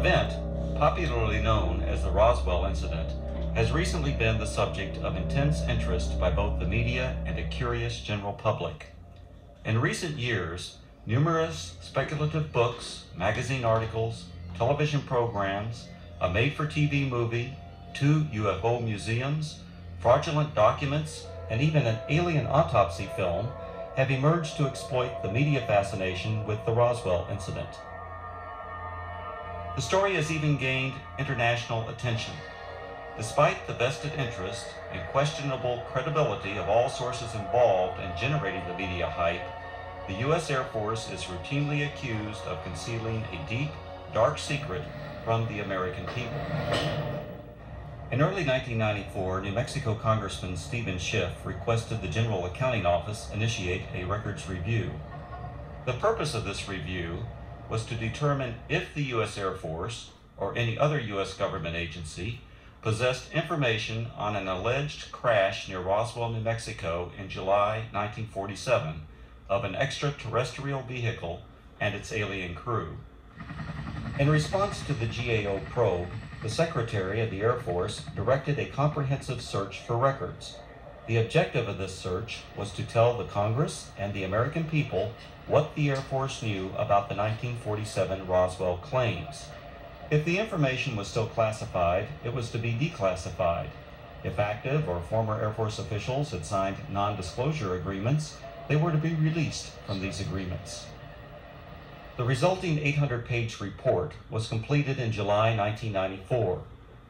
event, popularly known as the Roswell incident, has recently been the subject of intense interest by both the media and a curious general public. In recent years, numerous speculative books, magazine articles, television programs, a made-for-TV movie, 2 UFO museums, fraudulent documents, and even an alien autopsy film have emerged to exploit the media fascination with the Roswell incident. The story has even gained international attention. Despite the vested interest and questionable credibility of all sources involved in generating the media hype, the U.S. Air Force is routinely accused of concealing a deep, dark secret from the American people. In early 1994, New Mexico Congressman Stephen Schiff requested the General Accounting Office initiate a records review. The purpose of this review was to determine if the U.S. Air Force, or any other U.S. government agency, possessed information on an alleged crash near Roswell, New Mexico in July 1947 of an extraterrestrial vehicle and its alien crew. In response to the GAO probe, the Secretary of the Air Force directed a comprehensive search for records. The objective of this search was to tell the Congress and the American people what the Air Force knew about the 1947 Roswell claims. If the information was still classified, it was to be declassified. If active or former Air Force officials had signed non-disclosure agreements, they were to be released from these agreements. The resulting 800-page report was completed in July 1994.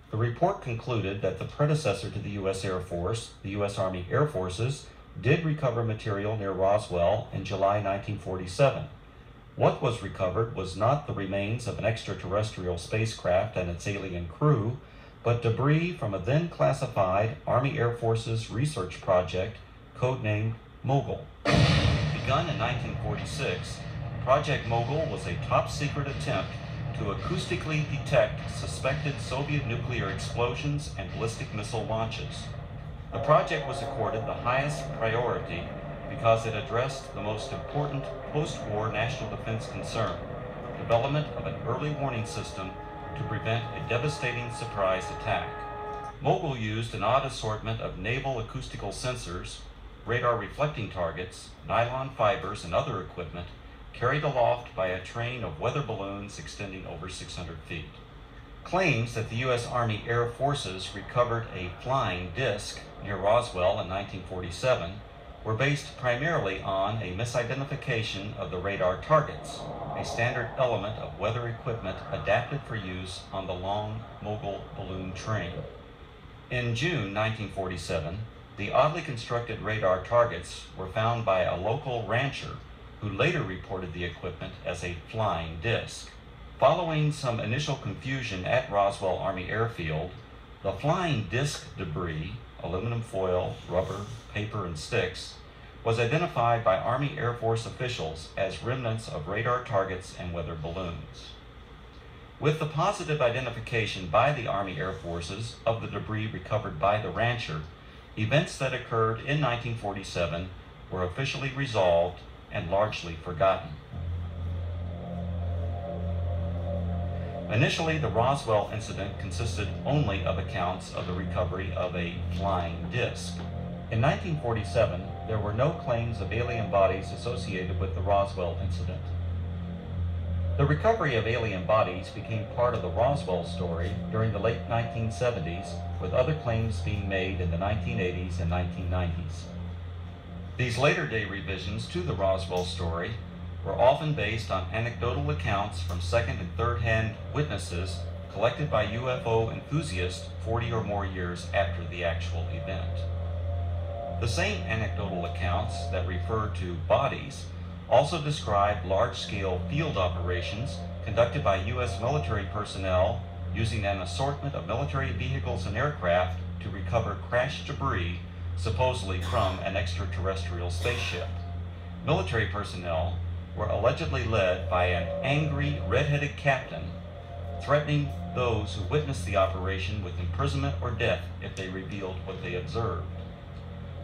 The report concluded that the predecessor to the U.S. Air Force, the U.S. Army Air Forces, did recover material near Roswell in July 1947. What was recovered was not the remains of an extraterrestrial spacecraft and its alien crew, but debris from a then classified Army Air Forces research project, codenamed Mogul. Begun in 1946, Project Mogul was a top-secret attempt to acoustically detect suspected Soviet nuclear explosions and ballistic missile launches. The project was accorded the highest priority because it addressed the most important post-war national defense concern, development of an early warning system to prevent a devastating surprise attack. Mogul used an odd assortment of naval acoustical sensors, radar reflecting targets, nylon fibers, and other equipment carried aloft by a train of weather balloons extending over 600 feet. Claims that the U.S. Army Air Forces recovered a flying disc near Roswell in 1947 were based primarily on a misidentification of the radar targets, a standard element of weather equipment adapted for use on the long Mogul balloon train. In June 1947, the oddly constructed radar targets were found by a local rancher who later reported the equipment as a flying disc. Following some initial confusion at Roswell Army Airfield, the flying disc debris, aluminum foil, rubber, paper, and sticks, was identified by Army Air Force officials as remnants of radar targets and weather balloons. With the positive identification by the Army Air Forces of the debris recovered by the rancher, events that occurred in 1947 were officially resolved and largely forgotten. Initially, the Roswell incident consisted only of accounts of the recovery of a flying disc. In 1947, there were no claims of alien bodies associated with the Roswell incident. The recovery of alien bodies became part of the Roswell story during the late 1970s, with other claims being made in the 1980s and 1990s. These later-day revisions to the Roswell story were often based on anecdotal accounts from second- and third-hand witnesses collected by UFO enthusiasts 40 or more years after the actual event. The same anecdotal accounts that referred to bodies also described large-scale field operations conducted by U.S. military personnel using an assortment of military vehicles and aircraft to recover crashed debris supposedly from an extraterrestrial spaceship. Military personnel were allegedly led by an angry, red-headed captain, threatening those who witnessed the operation with imprisonment or death if they revealed what they observed.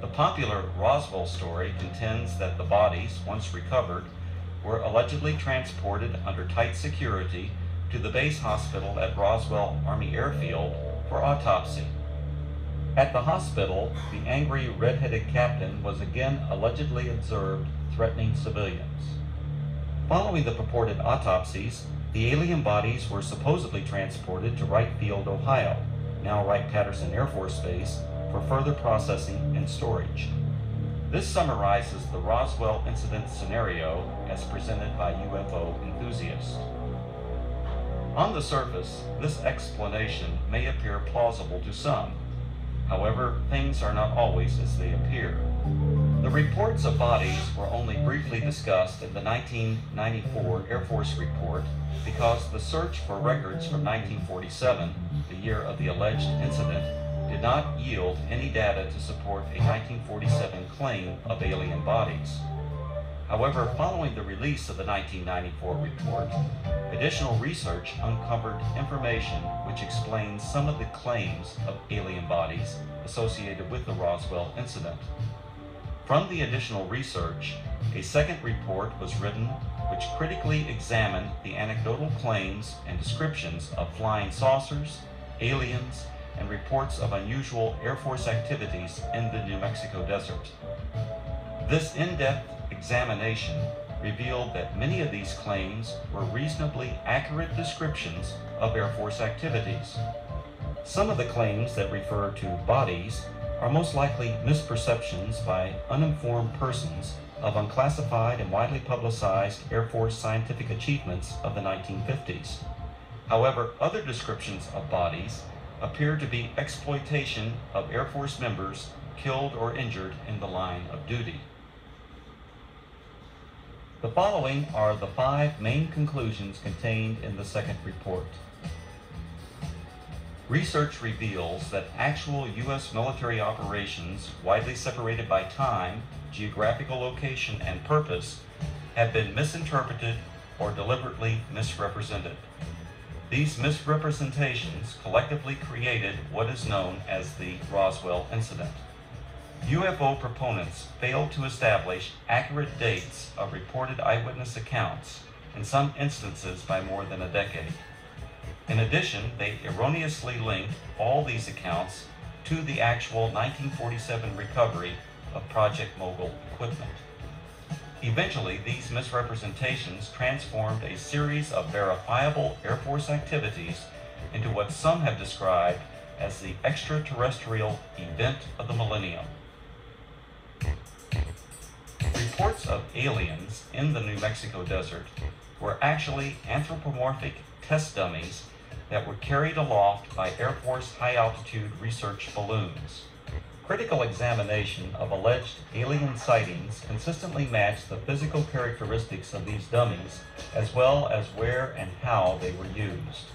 The popular Roswell story contends that the bodies, once recovered, were allegedly transported under tight security to the base hospital at Roswell Army Airfield for autopsy. At the hospital, the angry red-headed captain was again allegedly observed threatening civilians. Following the purported autopsies, the alien bodies were supposedly transported to Wright Field, Ohio, now Wright-Patterson Air Force Base, for further processing and storage. This summarizes the Roswell incident scenario as presented by UFO enthusiasts. On the surface, this explanation may appear plausible to some. However, things are not always as they appear. The reports of bodies were only briefly discussed in the 1994 Air Force report because the search for records from 1947, the year of the alleged incident, did not yield any data to support a 1947 claim of alien bodies. However, following the release of the 1994 report, additional research uncovered information which explains some of the claims of alien bodies associated with the Roswell incident. From the additional research, a second report was written which critically examined the anecdotal claims and descriptions of flying saucers, aliens, and reports of unusual Air Force activities in the New Mexico desert. This in-depth examination revealed that many of these claims were reasonably accurate descriptions of Air Force activities. Some of the claims that refer to bodies are most likely misperceptions by uninformed persons of unclassified and widely publicized Air Force scientific achievements of the 1950s. However, other descriptions of bodies appear to be exploitation of Air Force members killed or injured in the line of duty. The following are the 5 main conclusions contained in the second report. Research reveals that actual U.S. military operations, widely separated by time, geographical location, and purpose, have been misinterpreted or deliberately misrepresented. These misrepresentations collectively created what is known as the Roswell incident. UFO proponents failed to establish accurate dates of reported eyewitness accounts, in some instances by more than a decade. In addition, they erroneously linked all these accounts to the actual 1947 recovery of Project Mogul equipment. Eventually, these misrepresentations transformed a series of verifiable Air Force activities into what some have described as the extraterrestrial event of the millennium. Reports of aliens in the New Mexico desert were actually anthropomorphic test dummies that were carried aloft by Air Force high-altitude research balloons. Critical examination of alleged alien sightings consistently matched the physical characteristics of these dummies, as well as where and how they were used.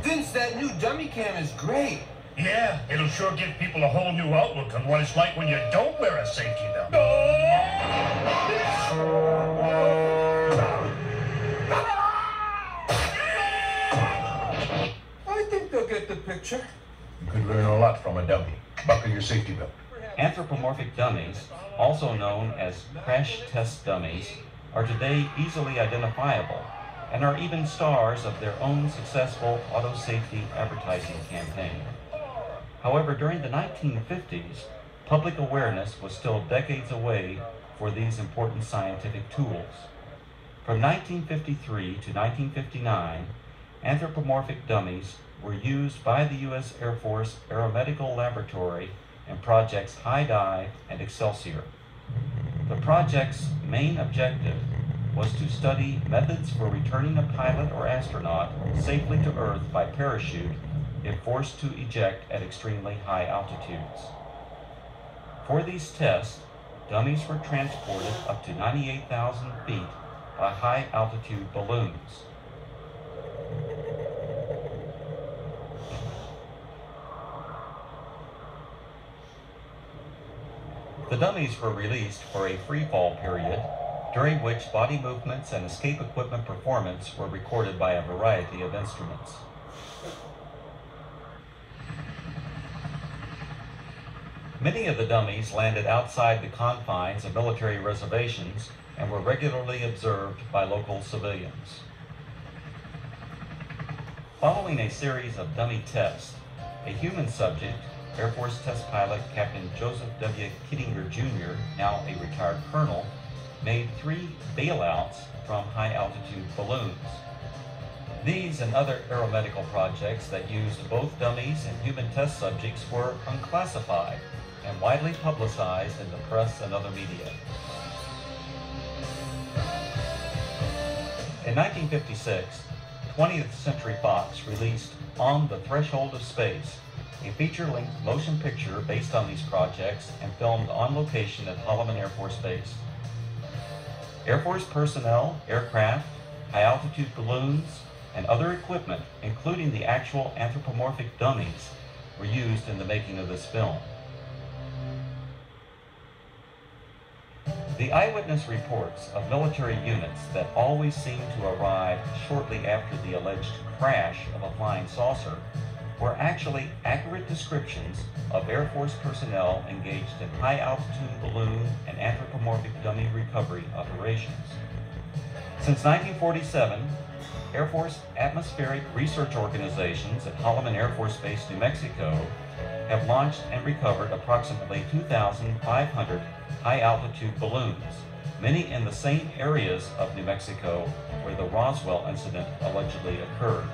Vince, that new dummy cam is great. Yeah, it'll sure give people a whole new outlook on what it's like when you don't wear a safety belt. I think they'll get the picture. You could learn a lot from a dummy. Buckle your safety belt. Anthropomorphic dummies, also known as crash test dummies, are today easily identifiable and are even stars of their own successful auto safety advertising campaign. However, during the 1950s, public awareness was still decades away for these important scientific tools. From 1953 to 1959, anthropomorphic dummies were used by the U.S. Air Force Aeromedical Laboratory in projects High Dive and Excelsior. The project's main objective was to study methods for returning a pilot or astronaut safely to Earth by parachute if forced to eject at extremely high altitudes. For these tests, dummies were transported up to 98,000 feet by high-altitude balloons. The dummies were released for a free-fall period, during which body movements and escape equipment performance were recorded by a variety of instruments. Many of the dummies landed outside the confines of military reservations and were regularly observed by local civilians. Following a series of dummy tests, a human subject, Air Force test pilot Captain Joseph W. Kittinger Jr., now a retired colonel, made 3 bailouts from high-altitude balloons. These and other aeromedical projects that used both dummies and human test subjects were unclassified and widely publicized in the press and other media. In 1956, 20th Century Fox released On the Threshold of Space, a feature-length motion picture based on these projects and filmed on location at Holloman Air Force Base. Air Force personnel, aircraft, high-altitude balloons, and other equipment, including the actual anthropomorphic dummies, were used in the making of this film. The eyewitness reports of military units that always seem to arrive shortly after the alleged crash of a flying saucer were actually accurate descriptions of Air Force personnel engaged in high-altitude balloon and anthropomorphic dummy recovery operations. Since 1947, Air Force atmospheric research organizations at Holloman Air Force Base, New Mexico, have launched and recovered approximately 2,500 high-altitude balloons, many in the same areas of New Mexico where the Roswell incident allegedly occurred.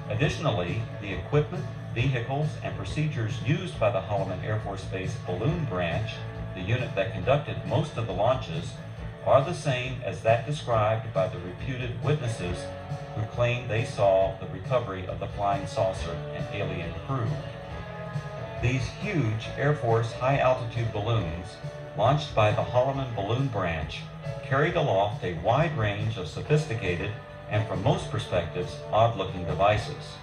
Additionally, the equipment, vehicles, and procedures used by the Holloman Air Force Base Balloon Branch, the unit that conducted most of the launches, are the same as that described by the reputed witnesses who claimed they saw the recovery of the flying saucer and alien crew. These huge Air Force high-altitude balloons, launched by the Holloman Balloon Branch, carried aloft a wide range of sophisticated and, from most perspectives, odd-looking devices.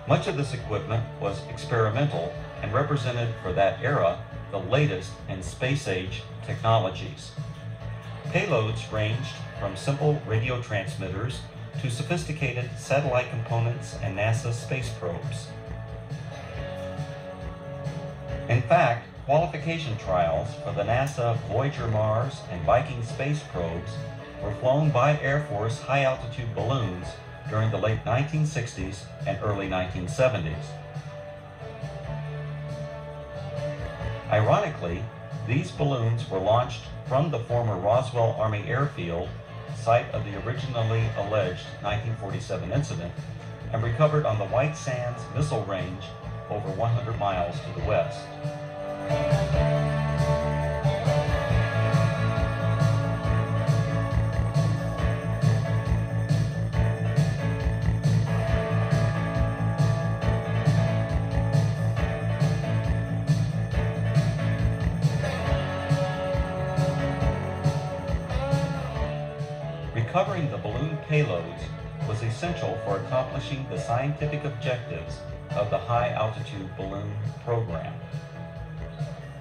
Much of this equipment was experimental and represented for that era the latest in space-age technologies. Payloads ranged from simple radio transmitters to sophisticated satellite components and NASA space probes. In fact, qualification trials for the NASA Voyager Mars and Viking space probes were flown by Air Force high-altitude balloons during the late 1960s and early 1970s. Ironically, these balloons were launched from the former Roswell Army Airfield, site of the originally alleged 1947 incident, and recovered on the White Sands Missile Range over 100 miles to the west. Recovering the balloon payloads was essential for accomplishing the scientific objectives of the high-altitude balloon program.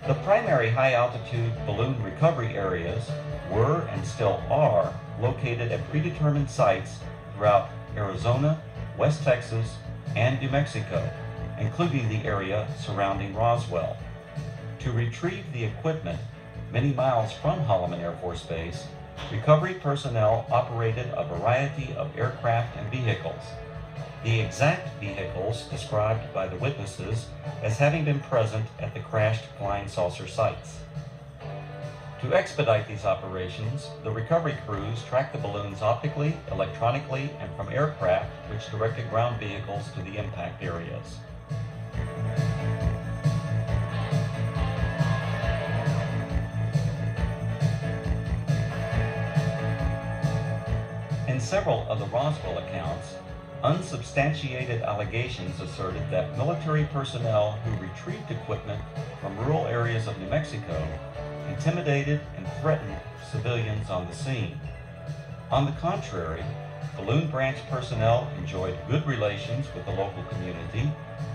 The primary high-altitude balloon recovery areas were and still are located at predetermined sites throughout Arizona, West Texas, and New Mexico, including the area surrounding Roswell. To retrieve the equipment many miles from Holloman Air Force Base, recovery personnel operated a variety of aircraft and vehicles. The exact vehicles described by the witnesses as having been present at the crashed flying saucer sites. To expedite these operations, the recovery crews tracked the balloons optically, electronically, and from aircraft which directed ground vehicles to the impact areas. In several of the Roswell accounts, unsubstantiated allegations asserted that military personnel who retrieved equipment from rural areas of New Mexico intimidated and threatened civilians on the scene. On the contrary, Balloon Branch personnel enjoyed good relations with the local community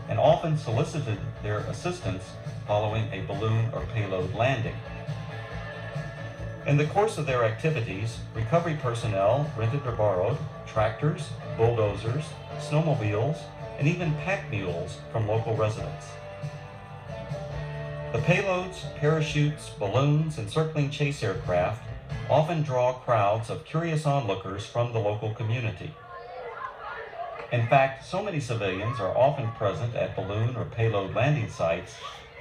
and often solicited their assistance following a balloon or payload landing. In the course of their activities, recovery personnel rented or borrowed tractors, bulldozers, snowmobiles, and even pack mules from local residents. The payloads, parachutes, balloons, and circling chase aircraft often draw crowds of curious onlookers from the local community. In fact, so many civilians are often present at balloon or payload landing sites,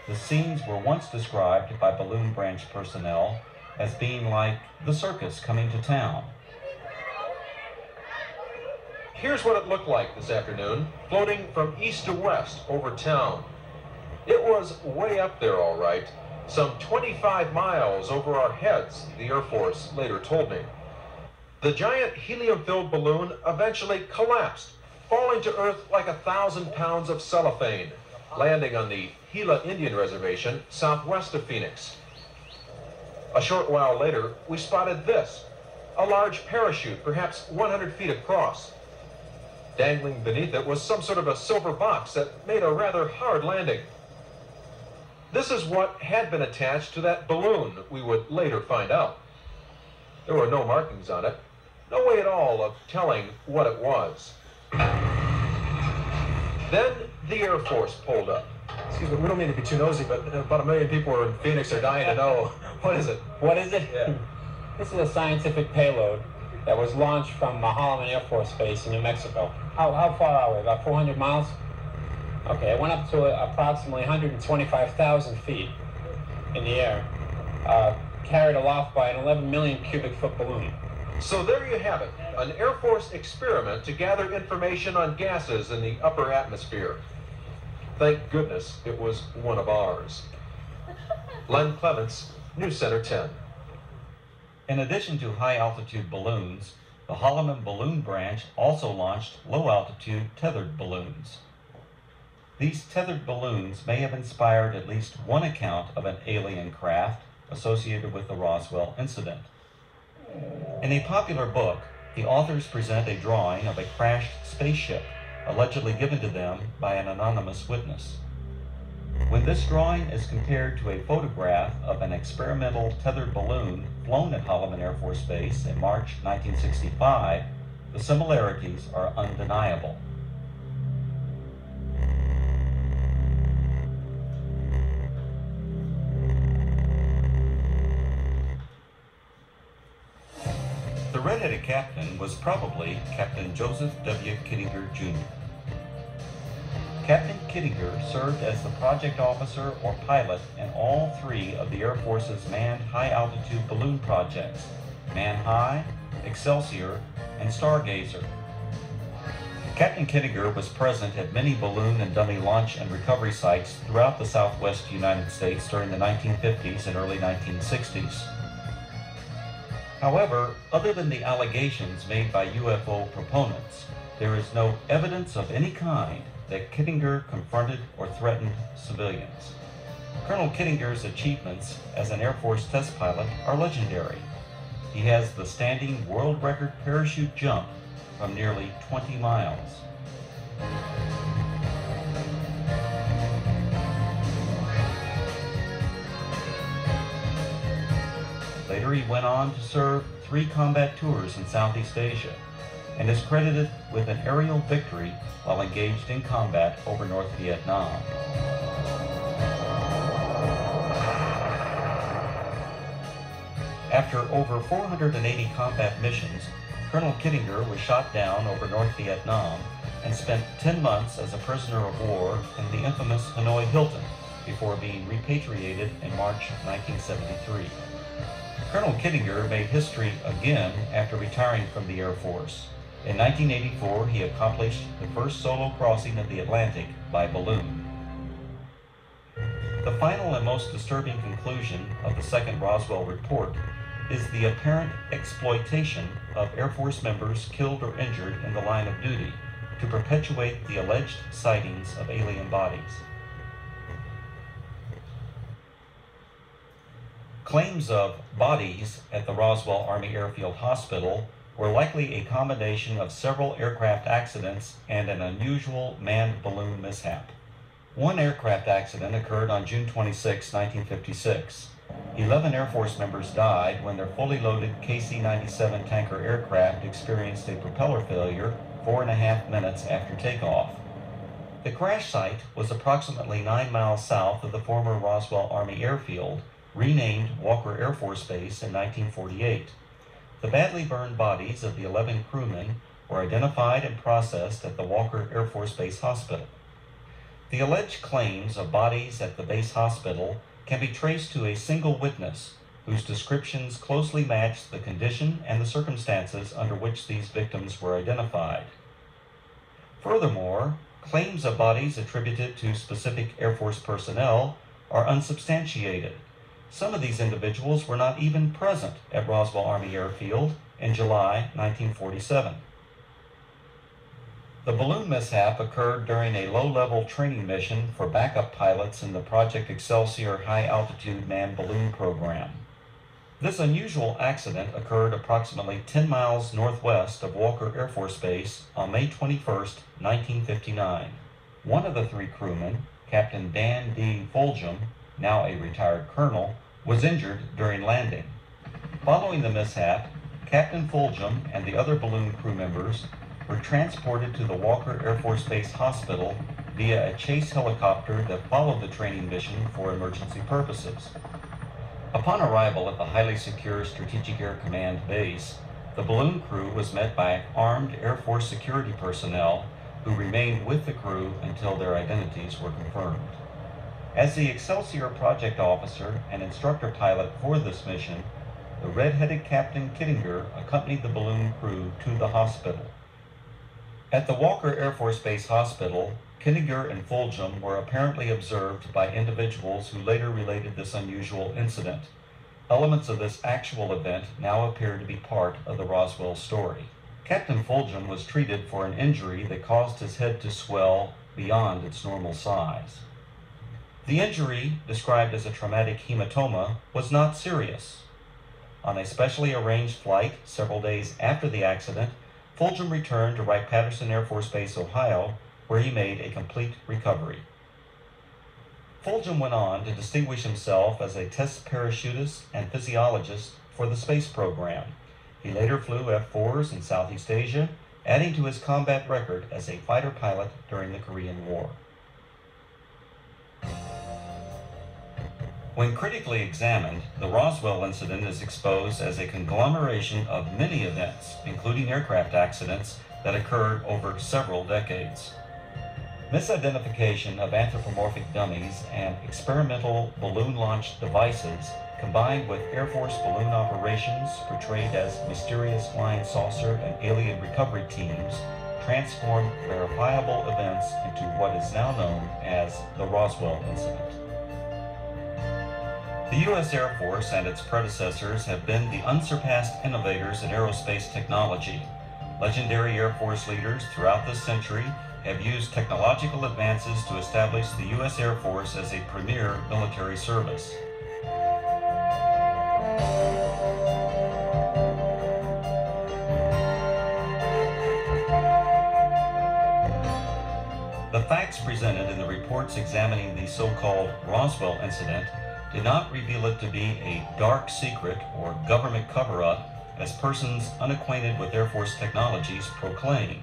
the scenes were once described by balloon branch personnel as being like the circus coming to town. Here's what it looked like this afternoon, floating from east to west over town. It was way up there, all right, some 25 miles over our heads, the Air Force later told me. The giant helium-filled balloon eventually collapsed, falling to Earth like 1,000 pounds of cellophane, landing on the Gila Indian Reservation southwest of Phoenix. A short while later, we spotted this, a large parachute, perhaps 100 feet across. Dangling beneath it was some sort of a silver box that made a rather hard landing. This is what had been attached to that balloon, we would later find out. There were no markings on it, no way at all of telling what it was. Then the Air Force pulled up. Excuse me, we don't mean to be too nosy, but about 1 million people in Phoenix are dying to know. What is it? What is it? Yeah. This is a scientific payload that was launched from Holloman Air Force Base in New Mexico. How far are we? About 400 miles? Okay, it went up to approximately 125,000 feet in the air, carried aloft by an 11 million cubic foot balloon. So there you have it, an Air Force experiment to gather information on gases in the upper atmosphere. Thank goodness it was one of ours. Len Clements, News Center 10. In addition to high-altitude balloons, the Holloman Balloon Branch also launched low-altitude tethered balloons. These tethered balloons may have inspired at least one account of an alien craft associated with the Roswell incident. In a popular book, the authors present a drawing of a crashed spaceship, allegedly given to them by an anonymous witness. When this drawing is compared to a photograph of an experimental tethered balloon flown at Holloman Air Force Base in March 1965, the similarities are undeniable. The red-headed captain was probably Captain Joseph W. Kittinger, Jr. Captain Kittinger served as the project officer or pilot in all three of the Air Force's manned high-altitude balloon projects, Man High, Excelsior, and Stargazer. Captain Kittinger was present at many balloon and dummy launch and recovery sites throughout the southwest United States during the 1950s and early 1960s. However, other than the allegations made by UFO proponents, there is no evidence of any kind that Kittinger confronted or threatened civilians. Colonel Kittinger's achievements as an Air Force test pilot are legendary. He has the standing world record parachute jump from nearly 20 miles. Later he went on to serve 3 combat tours in Southeast Asia and is credited with an aerial victory while engaged in combat over North Vietnam. After over 480 combat missions, Colonel Kittinger was shot down over North Vietnam and spent 10 months as a prisoner of war in the infamous Hanoi Hilton before being repatriated in March 1973. Colonel Kittinger made history again after retiring from the Air Force. In 1984, he accomplished the first solo crossing of the Atlantic by balloon. The final and most disturbing conclusion of the second Roswell report is the apparent exploitation of Air Force members killed or injured in the line of duty to perpetuate the alleged sightings of alien bodies. Claims of bodies at the Roswell Army Airfield Hospital were likely a combination of several aircraft accidents and an unusual manned balloon mishap. One aircraft accident occurred on June 26, 1956. 11 Air Force members died when their fully loaded KC-97 tanker aircraft experienced a propeller failure 4.5 minutes after takeoff. The crash site was approximately 9 miles south of the former Roswell Army Airfield, renamed Walker Air Force Base in 1948. The badly burned bodies of the 11 crewmen were identified and processed at the Walker Air Force Base Hospital. The alleged claims of bodies at the base hospital can be traced to a single witness whose descriptions closely match the condition and the circumstances under which these victims were identified. Furthermore, claims of bodies attributed to specific Air Force personnel are unsubstantiated. Some of these individuals were not even present at Roswell Army Airfield in July 1947. The balloon mishap occurred during a low-level training mission for backup pilots in the Project Excelsior high-altitude manned balloon program. This unusual accident occurred approximately 10 miles northwest of Walker Air Force Base on May 21, 1959. One of the three crewmen, Captain Dan D. Fulgham, now a retired colonel, was injured during landing. Following the mishap, Captain Fulgham and the other balloon crew members were transported to the Walker Air Force Base Hospital via a chase helicopter that followed the training mission for emergency purposes. Upon arrival at the highly secure Strategic Air Command base, the balloon crew was met by armed Air Force security personnel who remained with the crew until their identities were confirmed. As the Excelsior project officer and instructor pilot for this mission, the red-headed Captain Kittinger accompanied the balloon crew to the hospital. At the Walker Air Force Base Hospital, Kittinger and Fulgham were apparently observed by individuals who later related this unusual incident. Elements of this actual event now appear to be part of the Roswell story. Captain Fulgham was treated for an injury that caused his head to swell beyond its normal size. The injury, described as a traumatic hematoma, was not serious. On a specially arranged flight several days after the accident, Fulgham returned to Wright-Patterson Air Force Base, Ohio, where he made a complete recovery. Fulgham went on to distinguish himself as a test parachutist and physiologist for the space program. He later flew F-4s in Southeast Asia, adding to his combat record as a fighter pilot during the Korean War. When critically examined, the Roswell incident is exposed as a conglomeration of many events, including aircraft accidents, that occurred over several decades. Misidentification of anthropomorphic dummies and experimental balloon-launched devices, combined with Air Force balloon operations portrayed as mysterious flying saucer and alien recovery teams, transformed verifiable events into what is now known as the Roswell incident. The U.S. Air Force and its predecessors have been the unsurpassed innovators in aerospace technology. Legendary Air Force leaders throughout this century have used technological advances to establish the U.S. Air Force as a premier military service. The facts presented in the reports examining the so-called Roswell incident did not reveal it to be a dark secret or government cover-up as persons unacquainted with Air Force technologies proclaim.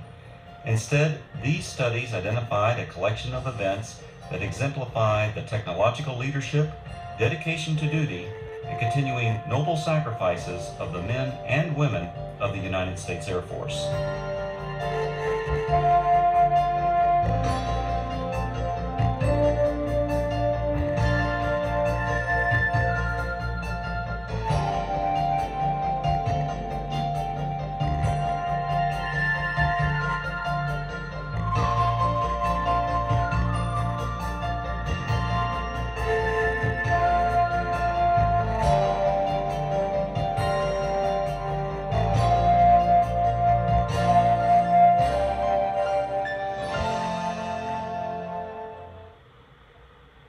Instead, these studies identified a collection of events that exemplify the technological leadership, dedication to duty, and continuing noble sacrifices of the men and women of the United States Air Force.